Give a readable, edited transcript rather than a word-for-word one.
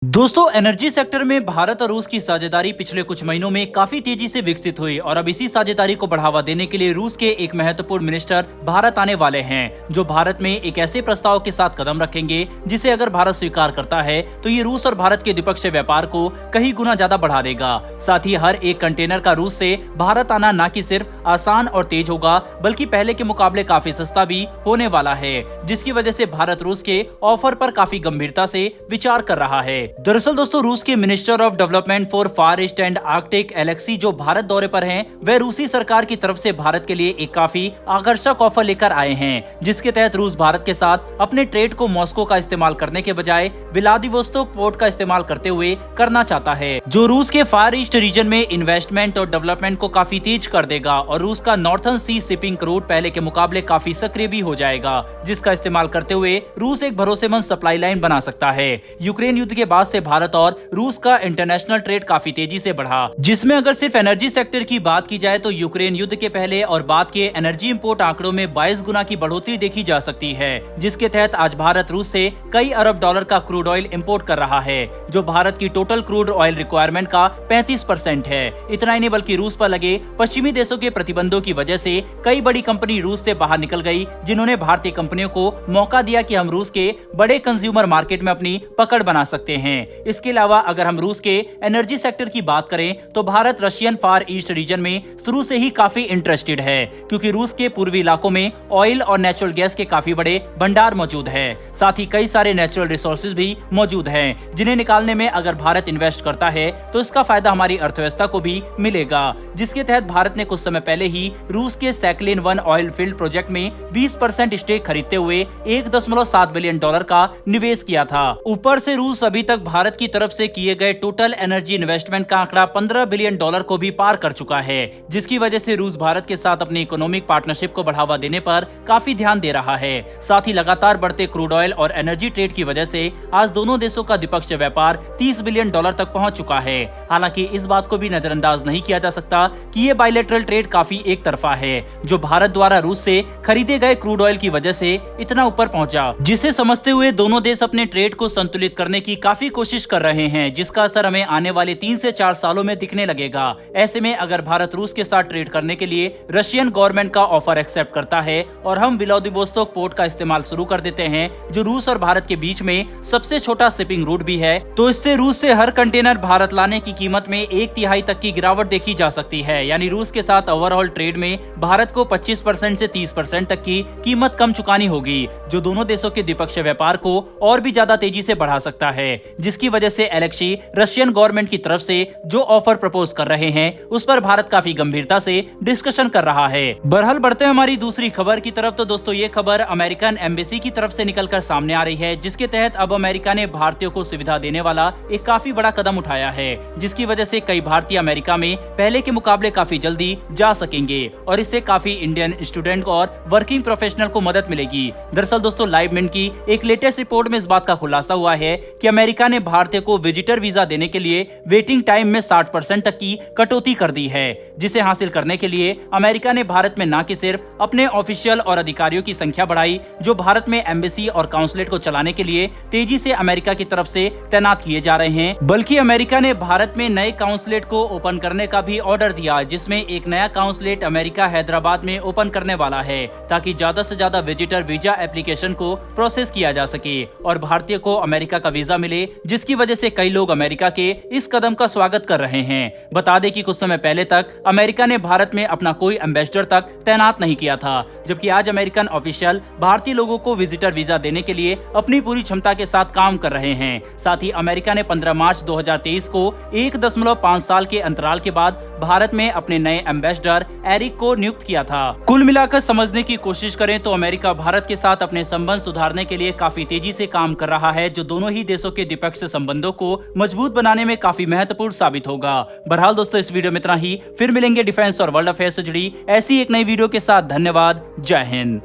दोस्तों, energy sector में भारत और रूस की साझेदारी पिछले कुछ महीनों में काफी तेजी से विकसित हुई और अब इसी साझेदारी को बढ़ावा देने के लिए रूस के एक महत्वपूर्ण मिनिस्टर भारत आने वाले हैं, जो भारत में एक ऐसे प्रस्ताव के साथ कदम रखेंगे जिसे अगर भारत स्वीकार करता है तो ये रूस और भारत के द्विपक्षीय व्यापार को कई गुना ज्यादा बढ़ा देगा। साथ ही हर एक कंटेनर का रूस से भारत आना न कि सिर्फ आसान और तेज होगा, बल्कि पहले के मुकाबले काफी सस्ता भी होने वाला है, जिसकी वजह से भारत रूस के ऑफर पर काफी गंभीरता से विचार कर रहा है। दरअसल दोस्तों, रूस के minister of development for Far East and Arctic Alexei जो भारत दौरे पर हैं, वे रूसी सरकार की तरफ से भारत के लिए एक काफी आकर्षक ऑफर लेकर आए हैं, जिसके तहत रूस भारत के साथ अपने ट्रेड को मॉस्को का इस्तेमाल करने के बजाय व्लादिवोस्तोक पोर्ट का इस्तेमाल करते हुए करना चाहता है, जो रूस के फार ईस्ट रीजन में इन्वेस्टमेंट और डेवलपमेंट को काफी तेज कर देगा और रूस का नॉर्थर्न सी शिपिंग रूट पहले के मुकाबले काफी सक्रिय भी हो जाएगा, जिसका इस्तेमाल करते हुए रूस एक भरोसेमंद सप्लाई लाइन बना सकता है। यूक्रेन युद्ध के बाद से भारत और रूस का इंटरनेशनल ट्रेड काफी तेजी से बढ़ा, जिसमें अगर सिर्फ एनर्जी सेक्टर की बात की जाए तो यूक्रेन युद्ध के पहले और बाद के एनर्जी इंपोर्ट आंकड़ों में 22 गुना की बढ़ोतरी देखी जा सकती है, जिसके तहत आज भारत रूस से कई अरब डॉलर का क्रूड ऑयल इंपोर्ट कर रहा है, जो भारत की टोटल क्रूड ऑयल रिक्वायरमेंट का 35% है। इतना ही नहीं बल्कि रूस पर लगे पश्चिमी देशों के प्रतिबंधों की वजह से कई बड़ी कंपनी रूस से बाहर निकल गई, जिन्होंने भारतीय कंपनियों को मौका दिया कि हम रूस के बड़े कंज्यूमर मार्केट में अपनी पकड़ बना सकते हैं। इसके अलावा अगर हम रूस के एनर्जी सेक्टर की बात करें तो भारत रशियन फार ईस्ट रीजन में शुरू से ही काफी इंटरेस्टेड है, क्योंकि रूस के पूर्वी इलाकों में ऑयल और नेचुरल गैस के काफी बड़े भंडार मौजूद है। साथ ही कई सारे नेचुरल रिसोर्सेज भी मौजूद हैं, जिन्हें निकालने में अगर भारत इन्वेस्ट करता है तो इसका फायदा हमारी अर्थव्यवस्था को भी मिलेगा, जिसके तहत भारत ने कुछ समय पहले ही रूस के सैकलिन 1 ऑयल फील्ड प्रोजेक्ट में 20% स्टेक खरीदते हुए 1.7 बिलियन डॉलर का निवेश किया था। ऊपर से रूस अभी तक भारत की तरफ से किए गए टोटल एनर्जी इन्वेस्टमेंट का आंकड़ा 15 बिलियन डॉलर को भी पार कर चुका है, जिसकी वजह से रूस भारत के साथ अपनी इकोनॉमिक पार्टनरशिप को बढ़ावा देने पर काफी ध्यान दे रहा है। साथ ही लगातार बढ़ते क्रूड ऑयल और एनर्जी ट्रेड की वजह से आज दोनों देशों का द्विपक्षीय व्यापार 30 बिलियन डॉलर तक पहुंच चुका है। हालांकि इस बात को भी नजरअंदाज नहीं किया जा सकता कि ये बायलैटरल ट्रेड काफी एक तरफा है, जो भारत द्वारा रूस से खरीदे गए क्रूड ऑयल की वजह से इतना ऊपर पहुंचा, जिसे समझते हुए दोनों देश अपने ट्रेड को संतुलित करने की काफी कोशिश कर रहे हैं, जिसका असर हमें आने वाले 3 से 4 सालों में दिखने लगेगा। ऐसे में अगर भारत रूस के साथ ट्रेड करने के लिए रशियन गवर्नमेंट का ऑफर एक्सेप्ट करता है और हम व्लादिवोस्तोक पोर्ट का इस्तेमाल शुरू कर देते हैं, जो रूस और भारत के बीच में सबसे छोटा शिपिंग रूट भी है, तो इससे रूस से हर कंटेनर भारत लाने की कीमत में 1/3 तक की गिरावट देखी जा सकती है। यानी रूस के साथ ओवरऑल ट्रेड में भारत को 25% से 30% तक की कीमत कम चुकानी होगी, जो दोनों देशों के द्विपक्षीय व्यापार को और भी ज्यादा तेजी से बढ़ा सकता है, जिसकी वजह से एलेक्सी रशियन गवर्नमेंट की तरफ से जो ऑफर प्रपोज कर रहे हैं उस पर भारत काफी गंभीरता से डिस्कशन कर रहा है। बहरहाल बढ़ते हैं हमारी दूसरी खबर की तरफ, तो दोस्तों ये खबर अमेरिकन एम्बेसी की तरफ से निकलकर सामने आ रही है, जिसके तहत अब अमेरिका ने भारतीयों को सुविधा देने वाला एक काफी बड़ा कदम उठाया है, जिसकी वजह से कई भारतीय अमेरिका में पहले के मुकाबले काफी जल्दी जा सकेंगे और इससे काफी इंडियन स्टूडेंट और वर्किंग प्रोफेशनल को मदद मिलेगी। दरअसल दोस्तों, लाइव मिनट की एक लेटेस्ट रिपोर्ट में इस बात का खुलासा हुआ है कि अमेरिका ने भारतीय को विजिटर वीजा देने के लिए वेटिंग टाइम में 60% तक की कटौती कर दी है, जिसे हासिल करने के लिए अमेरिका ने भारत में न कि सिर्फ अपने ऑफिशियल और अधिकारियों की संख्या बढ़ाई, जो भारत में एम्बेसी और काउंसलेट को चलाने के लिए तेजी से अमेरिका की तरफ से तैनात किए जा रहे हैं, बल्कि अमेरिका ने भारत में नए काउंसलेट को ओपन करने का भी ऑर्डर दिया, जिसमें एक नया काउंसलेट अमेरिका हैदराबाद में ओपन करने वाला है, ताकि ज्यादा से ज्यादा विजिटर वीजा एप्लीकेशन को प्रोसेस किया जा सके और भारतीय को अमेरिका का वीजा मिले, जिसकी वजह से कई लोग अमेरिका के इस कदम का स्वागत कर रहे हैं। बता दें कि कुछ समय पहले तक अमेरिका ने भारत में अपना कोई एम्बेसडर तक तैनात नहीं किया था, जबकि आज अमेरिकन ऑफिशियल भारतीय लोगों को विजिटर वीजा देने के लिए अपनी पूरी क्षमता के साथ काम कर रहे हैं। साथ ही अमेरिका ने 15 मार्च 2023 को 1.5 साल के अंतराल के बाद भारत में अपने नए एम्बेसडर एरिक को नियुक्त किया था। कुल मिलाकर समझने की कोशिश करें तो अमेरिका भारत के साथ अपने संबंध सुधारने के लिए काफी तेजी से काम कर रहा है, जो दोनों ही देशों के द्विपक्षीय संबंधों को मजबूत बनाने में काफी महत्वपूर्ण साबित होगा। बहरहाल दोस्तों, इस वीडियो में इतना ही। फिर मिलेंगे डिफेंस और वर्ल्ड अफेयर्स से जुड़ी ऐसी एक नई वीडियो के साथ। धन्यवाद। जय हिंद।